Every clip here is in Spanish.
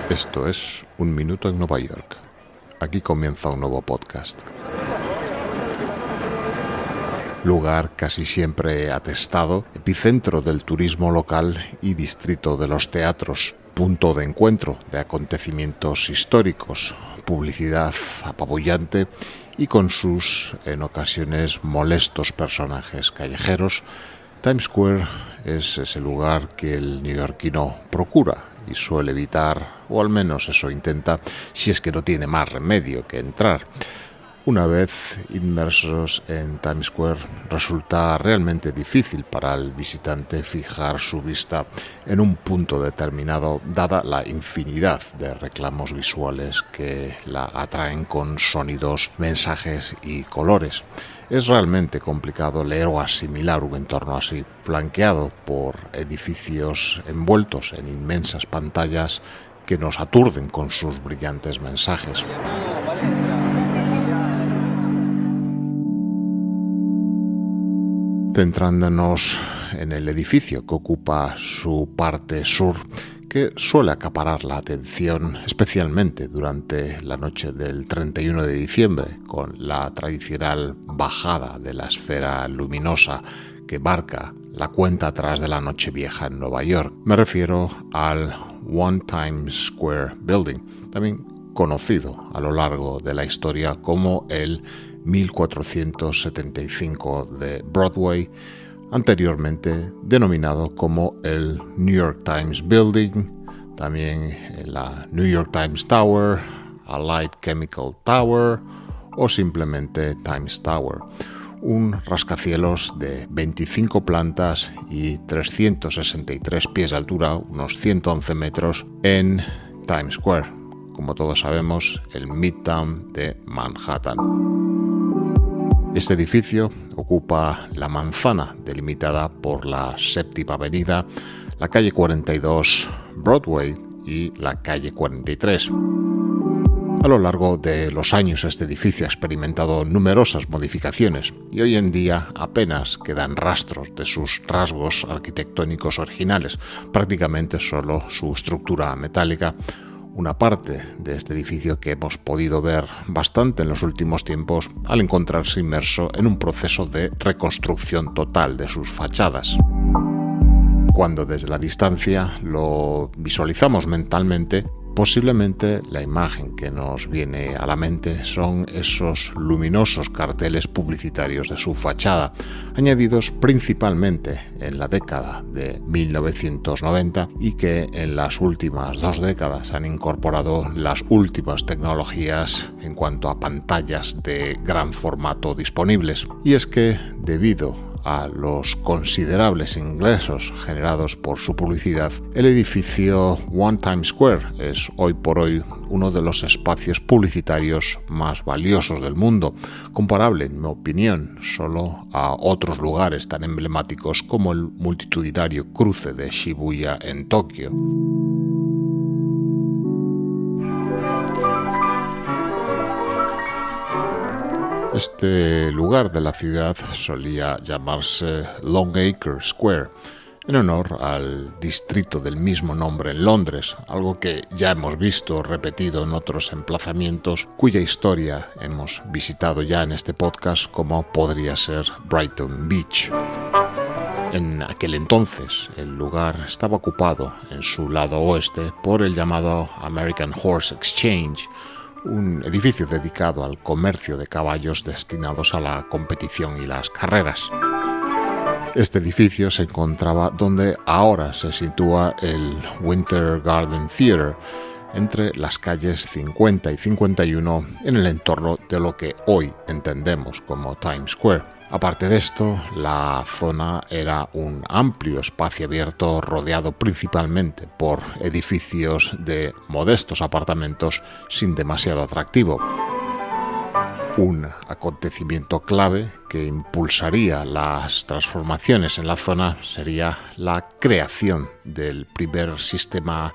Esto es Un Minuto en Nueva York. Aquí comienza un nuevo podcast. Lugar casi siempre atestado, epicentro del turismo local y distrito de los teatros, punto de encuentro de acontecimientos históricos, publicidad apabullante y con sus, en ocasiones, molestos personajes callejeros, Times Square es ese lugar que el neoyorquino procura y suele evitar, o al menos eso intenta, si es que no tiene más remedio que entrar. Una vez inmersos en Times Square, resulta realmente difícil para el visitante fijar su vista en un punto determinado, dada la infinidad de reclamos visuales que la atraen con sonidos, mensajes y colores. Es realmente complicado leer o asimilar un entorno así, flanqueado por edificios envueltos en inmensas pantallas que nos aturden con sus brillantes mensajes. Centrándonos en el edificio que ocupa su parte sur, que suele acaparar la atención especialmente durante la noche del 31 de diciembre, con la tradicional bajada de la esfera luminosa que marca la cuenta atrás de la Nochevieja en Nueva York. Me refiero al One Times Square Building, también conocido a lo largo de la historia como el 1475 de Broadway, anteriormente denominado como el New York Times Building, también la New York Times Tower, Allied Chemical Tower o simplemente Times Tower. Un rascacielos de 25 plantas y 363 pies de altura, unos 111 metros, en Times Square, como todos sabemos, el Midtown de Manhattan. Este edificio ocupa la manzana delimitada por la Séptima Avenida, la calle 42 Broadway y la calle 43. A lo largo de los años este edificio ha experimentado numerosas modificaciones y hoy en día apenas quedan rastros de sus rasgos arquitectónicos originales, prácticamente solo su estructura metálica. Una parte de este edificio que hemos podido ver bastante en los últimos tiempos al encontrarse inmerso en un proceso de reconstrucción total de sus fachadas. Cuando desde la distancia lo visualizamos mentalmente, posiblemente la imagen que nos viene a la mente son esos luminosos carteles publicitarios de su fachada, añadidos principalmente en la década de 1990 y que en las últimas 2 décadas han incorporado las últimas tecnologías en cuanto a pantallas de gran formato disponibles. Y es que debido a los considerables ingresos generados por su publicidad, el edificio One Times Square es hoy por hoy uno de los espacios publicitarios más valiosos del mundo, comparable, en mi opinión, solo a otros lugares tan emblemáticos como el multitudinario cruce de Shibuya en Tokio. Este lugar de la ciudad solía llamarse Longacre Square, en honor al distrito del mismo nombre en Londres, algo que ya hemos visto repetido en otros emplazamientos cuya historia hemos visitado ya en este podcast, como podría ser Brighton Beach. En aquel entonces, el lugar estaba ocupado en su lado oeste por el llamado American Horse Exchange, un edificio dedicado al comercio de caballos destinados a la competición y las carreras. Este edificio se encontraba donde ahora se sitúa el Winter Garden Theatre, entre las calles 50 y 51 en el entorno de lo que hoy entendemos como Times Square. Aparte de esto, la zona era un amplio espacio abierto rodeado principalmente por edificios de modestos apartamentos sin demasiado atractivo. Un acontecimiento clave que impulsaría las transformaciones en la zona sería la creación del primer sistema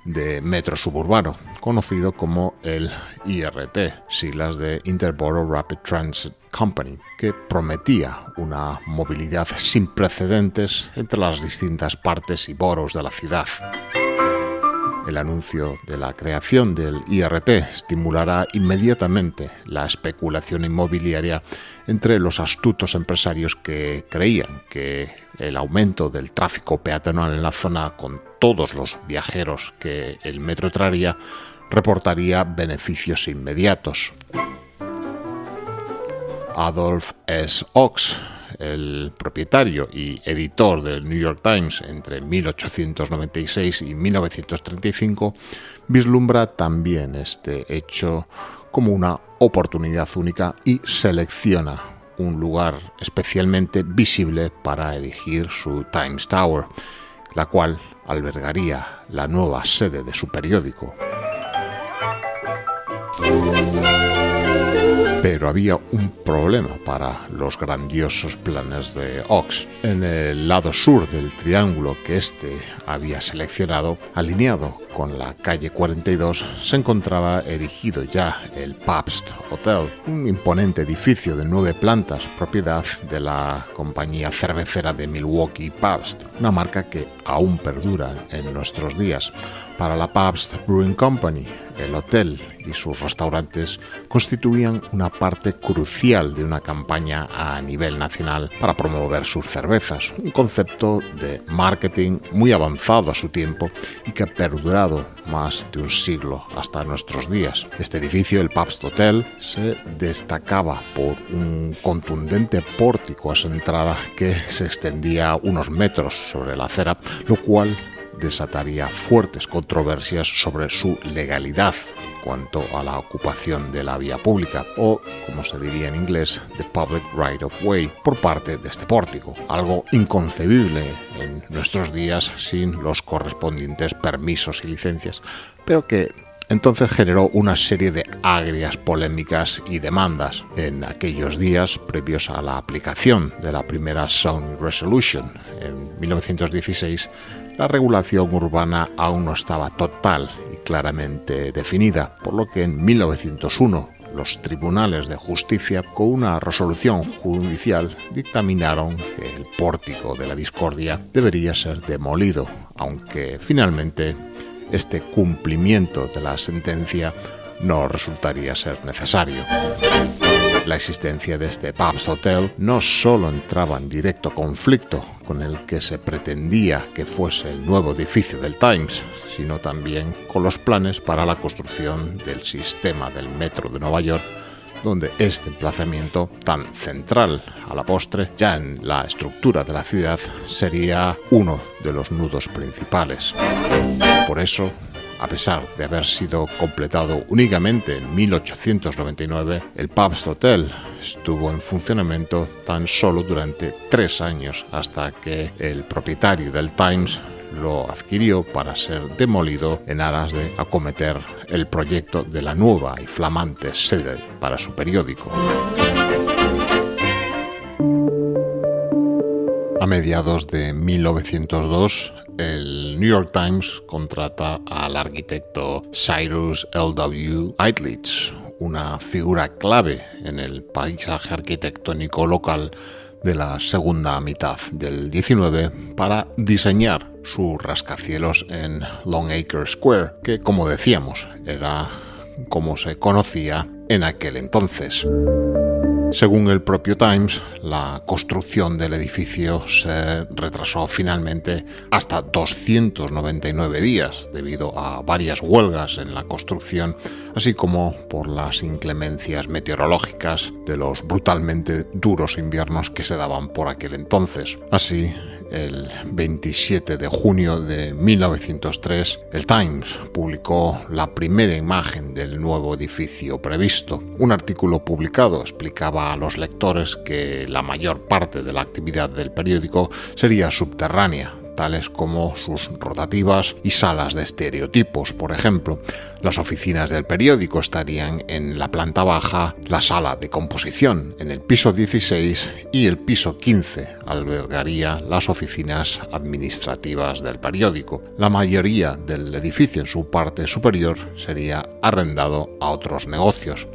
de metro suburbano, conocido como el IRT, siglas de Interborough Rapid Transit Company, que prometía una movilidad sin precedentes entre las distintas partes y boroughs de la ciudad. El anuncio de la creación del IRT estimulará inmediatamente la especulación inmobiliaria entre los astutos empresarios que creían que el aumento del tráfico peatonal en la zona, con todos los viajeros que el metro traería, reportaría beneficios inmediatos. Adolph S. Ox, el propietario y editor del New York Times entre 1896 y 1935, vislumbra también este hecho como una oportunidad única y selecciona un lugar especialmente visible para erigir su Times Tower, la cual albergaría la nueva sede de su periódico. Pero había un problema para los grandiosos planes de Ox. En el lado sur del triángulo que éste había seleccionado, alineado con la calle 42, se encontraba erigido ya el Pabst Hotel, un imponente edificio de 9 plantas, propiedad de la compañía cervecera de Milwaukee Pabst, una marca que aún perdura en nuestros días. Para la Pabst Brewing Company, el hotel y sus restaurantes constituían una parte crucial de una campaña a nivel nacional para promover sus cervezas, un concepto de marketing muy avanzado a su tiempo y que ha perdurado más de un siglo hasta nuestros días. Este edificio, el Pabst Hotel, se destacaba por un contundente pórtico a su entrada que se extendía unos metros sobre la acera, lo cual desataría fuertes controversias sobre su legalidad en cuanto a la ocupación de la vía pública, o, como se diría en inglés, the public right of way, por parte de este pórtico, algo inconcebible en nuestros días sin los correspondientes permisos y licencias, pero que entonces generó una serie de agrias polémicas y demandas en aquellos días previos a la aplicación de la primera Zoning Resolution en 1916. La regulación urbana aún no estaba total y claramente definida, por lo que en 1901 los tribunales de justicia, con una resolución judicial, dictaminaron que el pórtico de la discordia debería ser demolido, aunque finalmente este cumplimiento de la sentencia no resultaría ser necesario. La existencia de este Pabst Hotel no solo entraba en directo conflicto con el que se pretendía que fuese el nuevo edificio del Times, sino también con los planes para la construcción del sistema del metro de Nueva York, donde este emplazamiento tan central a la postre, ya en la estructura de la ciudad, sería uno de los nudos principales. Por eso, a pesar de haber sido completado únicamente en 1899, el Pabst Hotel estuvo en funcionamiento tan solo durante 3 años, hasta que el propietario del Times lo adquirió para ser demolido en aras de acometer el proyecto de la nueva y flamante sede para su periódico. A mediados de 1902, el New York Times contrata al arquitecto Cyrus L.W. Eidlitz, una figura clave en el paisaje arquitectónico local de la segunda mitad del XIX, para diseñar su rascacielos en Longacre Square, que, como decíamos, era como se conocía en aquel entonces. Según el propio Times, la construcción del edificio se retrasó finalmente hasta 299 días debido a varias huelgas en la construcción, así como por las inclemencias meteorológicas de los brutalmente duros inviernos que se daban por aquel entonces. Así, el 27 de junio de 1903, el Times publicó la primera imagen del nuevo edificio previsto. Un artículo publicado explicaba a los lectores que la mayor parte de la actividad del periódico sería subterránea, tales como sus rotativas y salas de estereotipos, por ejemplo. Las oficinas del periódico estarían en la planta baja, la sala de composición en el piso 16 y el piso 15 albergaría las oficinas administrativas del periódico. La mayoría del edificio en su parte superior sería arrendado a otros negocios.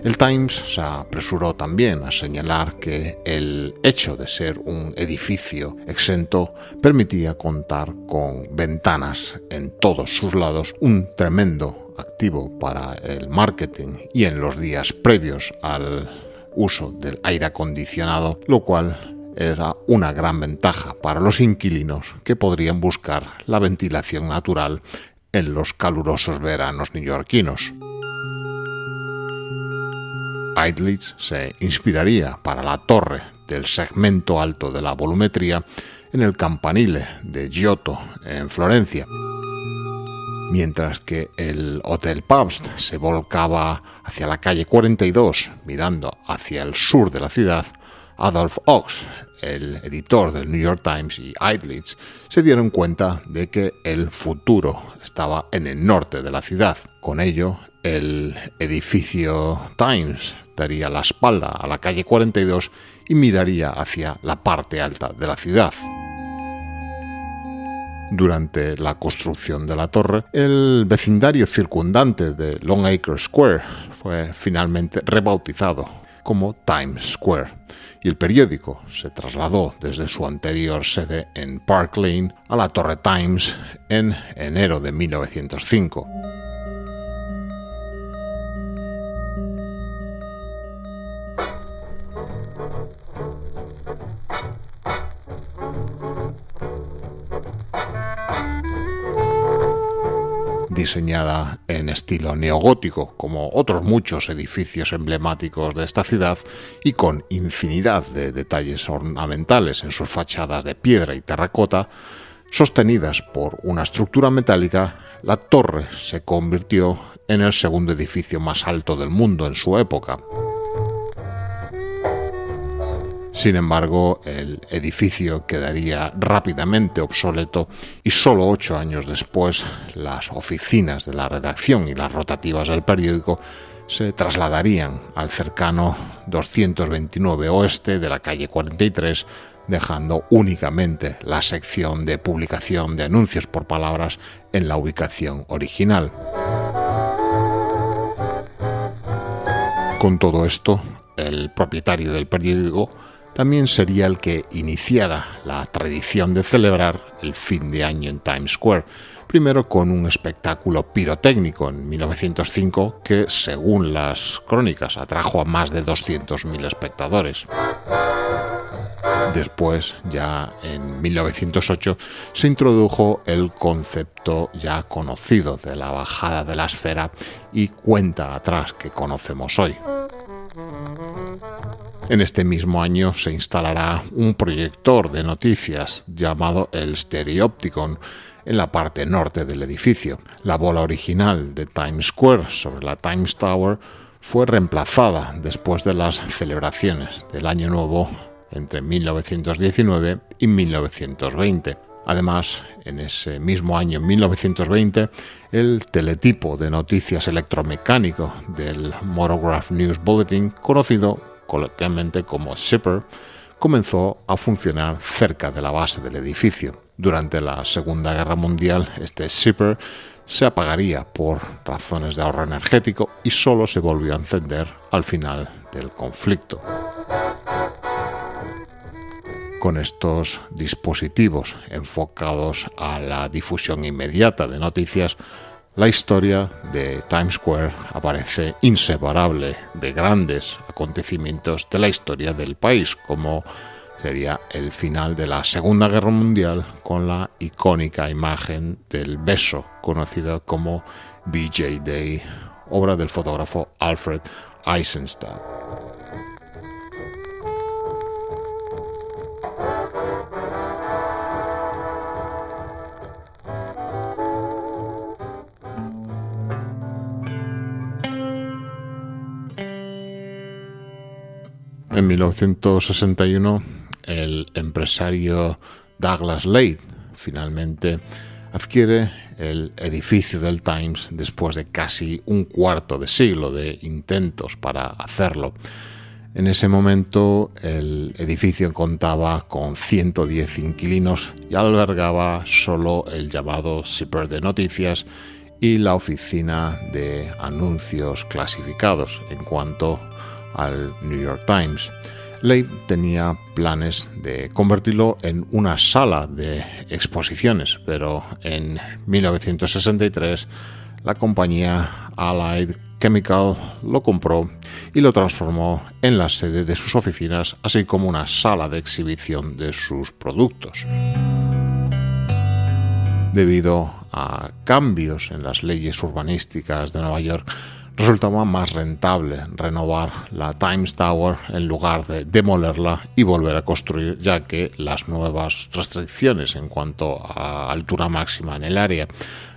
El Times se apresuró también a señalar que el hecho de ser un edificio exento permitía podía contar con ventanas en todos sus lados, un tremendo activo para el marketing y en los días previos al uso del aire acondicionado, lo cual era una gran ventaja para los inquilinos que podrían buscar la ventilación natural en los calurosos veranos neoyorquinos. Eidlitz se inspiraría para la torre del segmento alto de la volumetría en el campanile de Giotto en Florencia. Mientras que el Hotel Pabst se volcaba hacia la calle 42, mirando hacia el sur de la ciudad, Adolf Ochs, el editor del New York Times, y Eidlitz se dieron cuenta de que el futuro estaba en el norte de la ciudad. Con ello, el edificio Times daría la espalda a la calle 42 y miraría hacia la parte alta de la ciudad. Durante la construcción de la torre, el vecindario circundante de Longacre Square fue finalmente rebautizado como Times Square y el periódico se trasladó desde su anterior sede en Park Lane a la Torre Times en enero de 1905. Diseñada en estilo neogótico, como otros muchos edificios emblemáticos de esta ciudad, y con infinidad de detalles ornamentales en sus fachadas de piedra y terracota, sostenidas por una estructura metálica, la torre se convirtió en el segundo edificio más alto del mundo en su época. Sin embargo, el edificio quedaría rápidamente obsoleto y solo 8 años después las oficinas de la redacción y las rotativas del periódico se trasladarían al cercano 229 Oeste de la calle 43, dejando únicamente la sección de publicación de anuncios por palabras en la ubicación original. Con todo esto, el propietario del periódico también sería el que iniciara la tradición de celebrar el fin de año en Times Square, primero con un espectáculo pirotécnico en 1905 que, según las crónicas, atrajo a más de 200.000 espectadores. Después, ya en 1908, se introdujo el concepto ya conocido de la bajada de la esfera y cuenta atrás que conocemos hoy. En este mismo año se instalará un proyector de noticias llamado el Stereopticon en la parte norte del edificio. La bola original de Times Square sobre la Times Tower fue reemplazada después de las celebraciones del Año Nuevo entre 1919 y 1920. Además, en ese mismo año, en 1920, el teletipo de noticias electromecánico del Motograph News Bulletin, conocido coloquialmente como Zipper, comenzó a funcionar cerca de la base del edificio. Durante la Segunda Guerra Mundial, este Zipper se apagaría por razones de ahorro energético y solo se volvió a encender al final del conflicto. Con estos dispositivos enfocados a la difusión inmediata de noticias, la historia de Times Square aparece inseparable de grandes acontecimientos de la historia del país, como sería el final de la Segunda Guerra Mundial con la icónica imagen del beso, conocida como BJ Day, obra del fotógrafo Alfred Eisenstadt. En 1961, el empresario Douglas Leith finalmente adquiere el edificio del Times después de casi un cuarto de siglo de intentos para hacerlo. En ese momento, el edificio contaba con 110 inquilinos y albergaba solo el llamado Zipper de noticias y la oficina de anuncios clasificados en cuanto al New York Times. Leib tenía planes de convertirlo en una sala de exposiciones, pero en 1963 la compañía Allied Chemical lo compró y lo transformó en la sede de sus oficinas, así como una sala de exhibición de sus productos. Debido a cambios en las leyes urbanísticas de Nueva York, resultaba más rentable renovar la Times Tower en lugar de demolerla y volver a construir, ya que las nuevas restricciones en cuanto a altura máxima en el área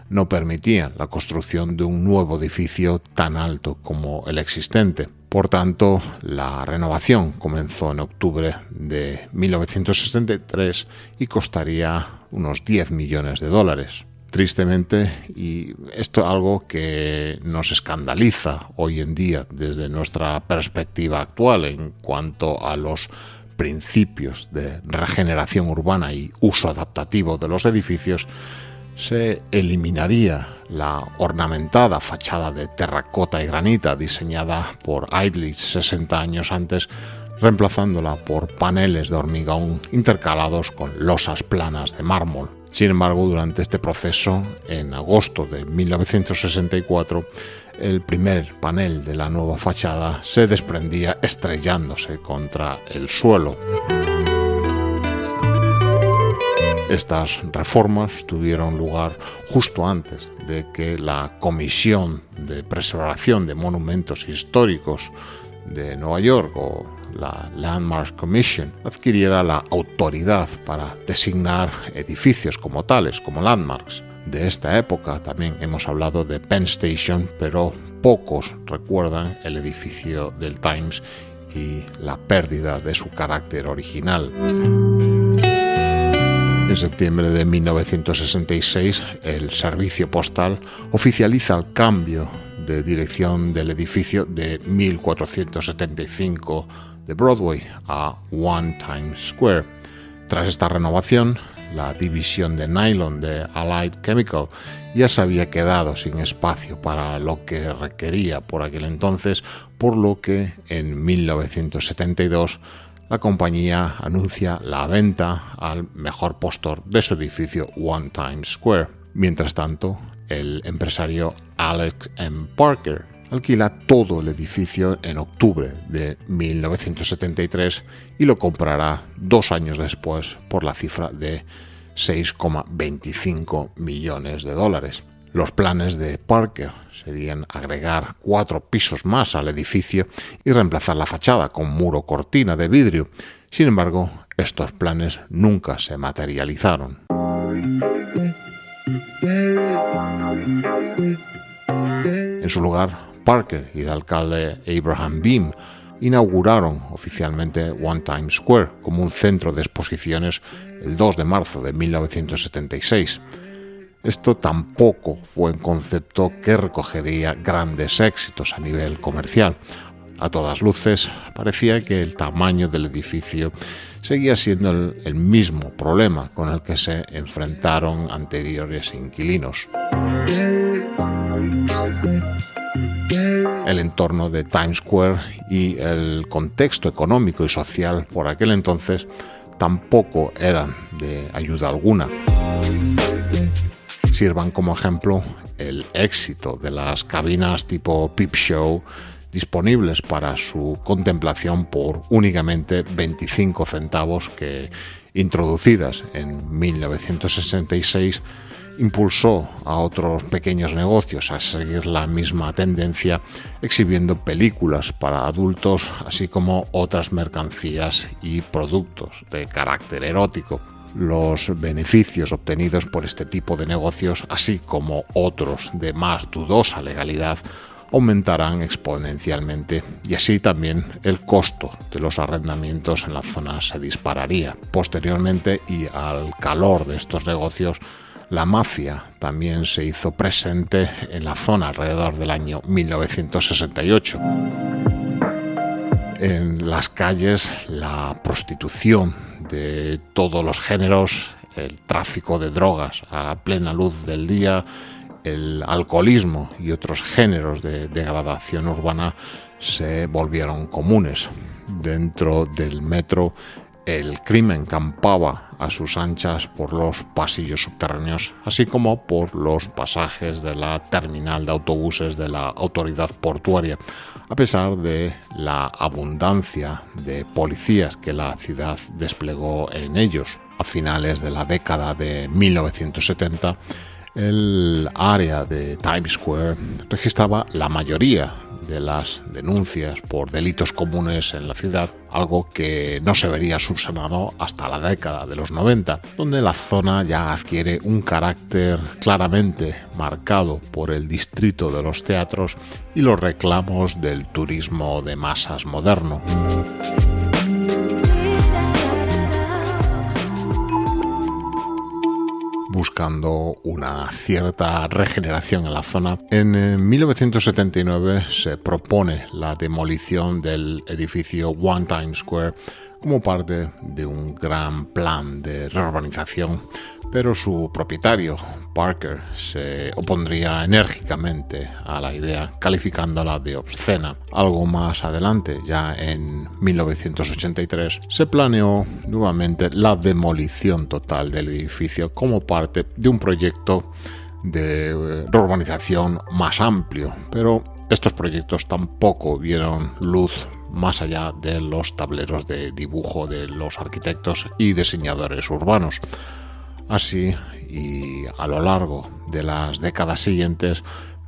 no permitían la construcción de un nuevo edificio tan alto como el existente. Por tanto, la renovación comenzó en octubre de 1963 y costaría unos 10 millones de dólares. Tristemente, y esto es algo que nos escandaliza hoy en día desde nuestra perspectiva actual en cuanto a los principios de regeneración urbana y uso adaptativo de los edificios, se eliminaría la ornamentada fachada de terracota y granita diseñada por Eidlich 60 años antes, reemplazándola por paneles de hormigón intercalados con losas planas de mármol. Sin embargo, durante este proceso, en agosto de 1964, el primer panel de la nueva fachada se desprendía estrellándose contra el suelo. Estas reformas tuvieron lugar justo antes de que la Comisión de Preservación de Monumentos Históricos de Nueva York, o la Landmarks Commission, adquiriera la autoridad para designar edificios como tales, como landmarks. De esta época también hemos hablado de Penn Station, pero pocos recuerdan el edificio del Times y la pérdida de su carácter original. En septiembre de 1966, el servicio postal oficializa el cambio de dirección del edificio de 1475 de Broadway a One Times Square. Tras esta renovación, la división de nylon de Allied Chemical ya se había quedado sin espacio para lo que requería por aquel entonces, por lo que en 1972 la compañía anuncia la venta al mejor postor de su edificio One Times Square. Mientras tanto, el empresario Alex M. Parker alquila todo el edificio en octubre de 1973 y lo comprará 2 años después por la cifra de 6,25 millones de dólares. Los planes de Parker serían agregar 4 pisos más al edificio y reemplazar la fachada con muro cortina de vidrio. Sin embargo, estos planes nunca se materializaron. En su lugar, Parker y el alcalde Abraham Beam inauguraron oficialmente One Times Square como un centro de exposiciones el 2 de marzo de 1976. Esto tampoco fue un concepto que recogería grandes éxitos a nivel comercial. A todas luces, parecía que el tamaño del edificio seguía siendo el mismo problema con el que se enfrentaron anteriores inquilinos. El entorno de Times Square y el contexto económico y social por aquel entonces tampoco eran de ayuda alguna. Sirvan como ejemplo el éxito de las cabinas tipo Peep Show disponibles para su contemplación por únicamente 25 centavos que, introducidas en 1966, impulsó a otros pequeños negocios a seguir la misma tendencia, exhibiendo películas para adultos, así como otras mercancías y productos de carácter erótico. Los beneficios obtenidos por este tipo de negocios, así como otros de más dudosa legalidad, aumentarán exponencialmente y así también el costo de los arrendamientos en la zona se dispararía. Posteriormente, y al calor de estos negocios, la mafia también se hizo presente en la zona alrededor del año 1968. En las calles, la prostitución de todos los géneros, el tráfico de drogas a plena luz del día, el alcoholismo y otros géneros de degradación urbana se volvieron comunes. Dentro del metro, el crimen campaba a sus anchas por los pasillos subterráneos, así como por los pasajes de la terminal de autobuses de la autoridad portuaria, a pesar de la abundancia de policías que la ciudad desplegó en ellos. A finales de la década de 1970, el área de Times Square registraba la mayoría de las denuncias por delitos comunes en la ciudad, algo que no se vería subsanado hasta la década de los 90, donde la zona ya adquiere un carácter claramente marcado por el distrito de los teatros y los reclamos del turismo de masas moderno. Buscando una cierta regeneración en la zona, en 1979 se propone la demolición del edificio One Times Square como parte de un gran plan de reurbanización, pero su propietario, Parker, se opondría enérgicamente a la idea, calificándola de obscena. Algo más adelante, ya en 1983, se planeó nuevamente la demolición total del edificio como parte de un proyecto de reurbanización más amplio, pero estos proyectos tampoco vieron luz más allá de los tableros de dibujo de los arquitectos y diseñadores urbanos. Así, y a lo largo de las décadas siguientes,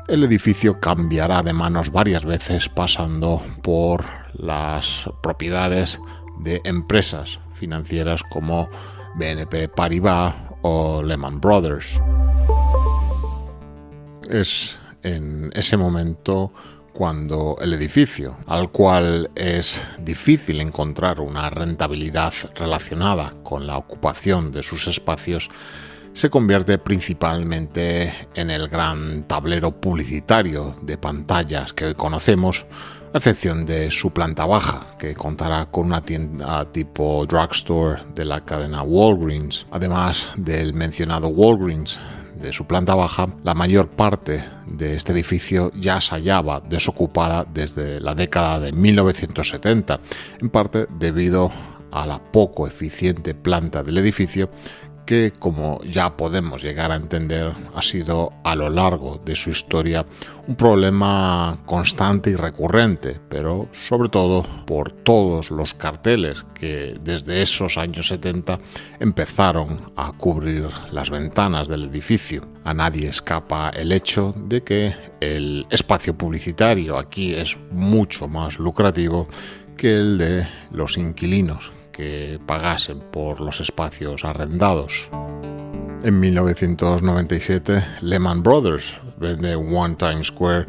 el edificio cambiará de manos varias veces, pasando por las propiedades de empresas financieras como BNP Paribas o Lehman Brothers. Es en ese momento cuando el edificio, al cual es difícil encontrar una rentabilidad relacionada con la ocupación de sus espacios, se convierte principalmente en el gran tablero publicitario de pantallas que hoy conocemos, a excepción de su planta baja, que contará con una tienda tipo drugstore de la cadena Walgreens. Además del mencionado Walgreens, de su planta baja, la mayor parte de este edificio ya se hallaba desocupada desde la década de 1970, en parte debido a la poco eficiente planta del edificio, que, como ya podemos llegar a entender, ha sido a lo largo de su historia un problema constante y recurrente, pero sobre todo por todos los carteles que desde esos años 70 empezaron a cubrir las ventanas del edificio. A nadie escapa el hecho de que el espacio publicitario aquí es mucho más lucrativo que el de los inquilinos que pagasen por los espacios arrendados. En 1997, Lehman Brothers vende One Times Square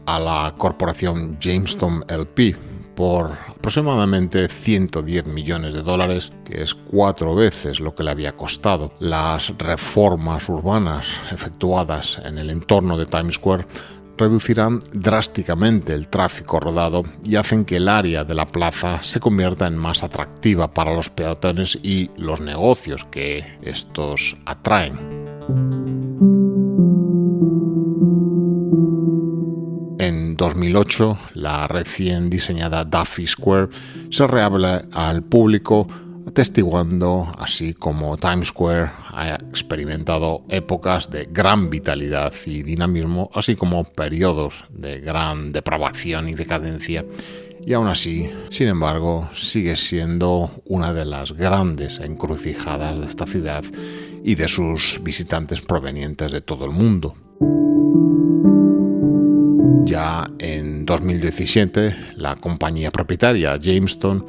a la corporación Jamestown LP por aproximadamente $110 millones, que es 4 veces lo que le había costado. Las reformas urbanas efectuadas en el entorno de Times Square reducirán drásticamente el tráfico rodado y hacen que el área de la plaza se convierta en más atractiva para los peatones y los negocios que estos atraen. En 2008, la recién diseñada Duffy Square se reabre al público, atestiguando así como Times Square ha experimentado épocas de gran vitalidad y dinamismo, así como periodos de gran depravación y decadencia, y aún así, sin embargo, sigue siendo una de las grandes encrucijadas de esta ciudad y de sus visitantes provenientes de todo el mundo. Ya en 2017, la compañía propietaria Jamestown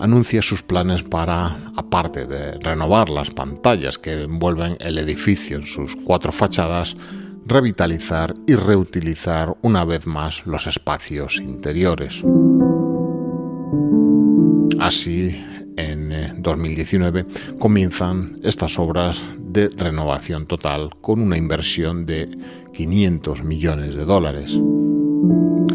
anuncia sus planes para, aparte de renovar las pantallas que envuelven el edificio en sus 4 fachadas, revitalizar y reutilizar una vez más los espacios interiores. Así, en 2019 comienzan estas obras de renovación total con una inversión de $500 millones.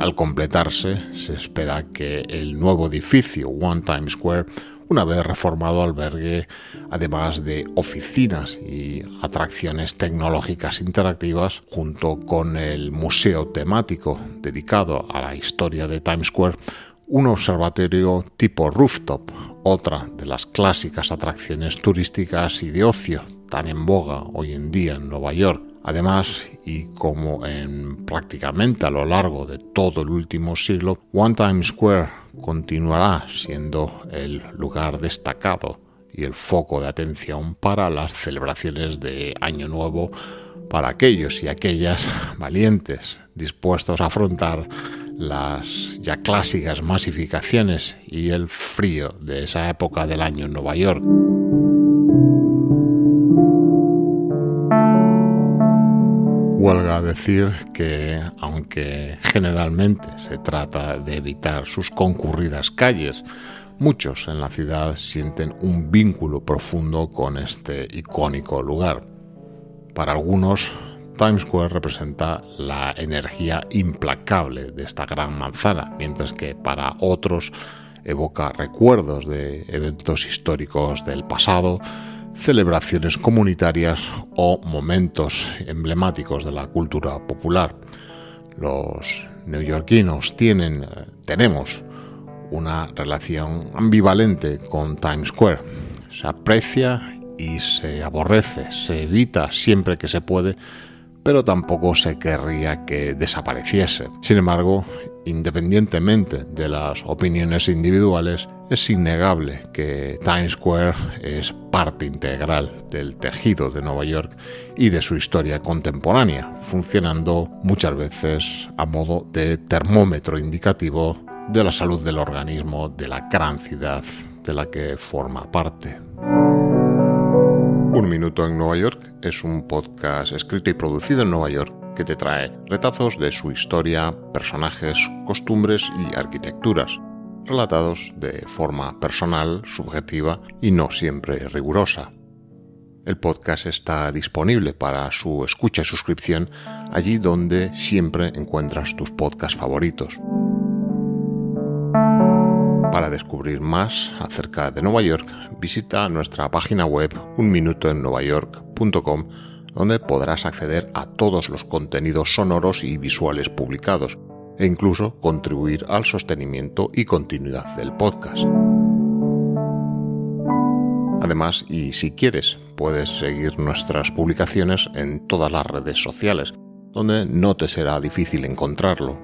Al completarse, se espera que el nuevo edificio One Times Square una vez reformado albergue, además de oficinas y atracciones tecnológicas interactivas, junto con el museo temático dedicado a la historia de Times Square, un observatorio tipo rooftop, otra de las clásicas atracciones turísticas y de ocio tan en boga hoy en día en Nueva York. Además, y como en prácticamente a lo largo de todo el último siglo, One Times Square continuará siendo el lugar destacado y el foco de atención para las celebraciones de Año Nuevo para aquellos y aquellas valientes dispuestos a afrontar las ya clásicas masificaciones y el frío de esa época del año en Nueva York. Huelga decir que, aunque generalmente se trata de evitar sus concurridas calles, muchos en la ciudad sienten un vínculo profundo con este icónico lugar. Para algunos, Times Square representa la energía implacable de esta gran manzana, mientras que para otros evoca recuerdos de eventos históricos del pasado, celebraciones comunitarias o momentos emblemáticos de la cultura popular. Los neoyorquinos tenemos una relación ambivalente con Times Square. Se aprecia y se aborrece, se evita siempre que se puede, pero tampoco se querría que desapareciese. Sin embargo, independientemente de las opiniones individuales, es innegable que Times Square es parte integral del tejido de Nueva York y de su historia contemporánea, funcionando muchas veces a modo de termómetro indicativo de la salud del organismo de la gran ciudad de la que forma parte. Un Minuto en Nueva York es un podcast escrito y producido en Nueva York que te trae retazos de su historia, personajes, costumbres y arquitecturas, relatados de forma personal, subjetiva y no siempre rigurosa. El podcast está disponible para su escucha y suscripción allí donde siempre encuentras tus podcasts favoritos. Para descubrir más acerca de Nueva York, visita nuestra página web unminutoennuevayork.com, donde podrás acceder a todos los contenidos sonoros y visuales publicados e incluso contribuir al sostenimiento y continuidad del podcast. Además, y si quieres, puedes seguir nuestras publicaciones en todas las redes sociales, donde no te será difícil encontrarlo.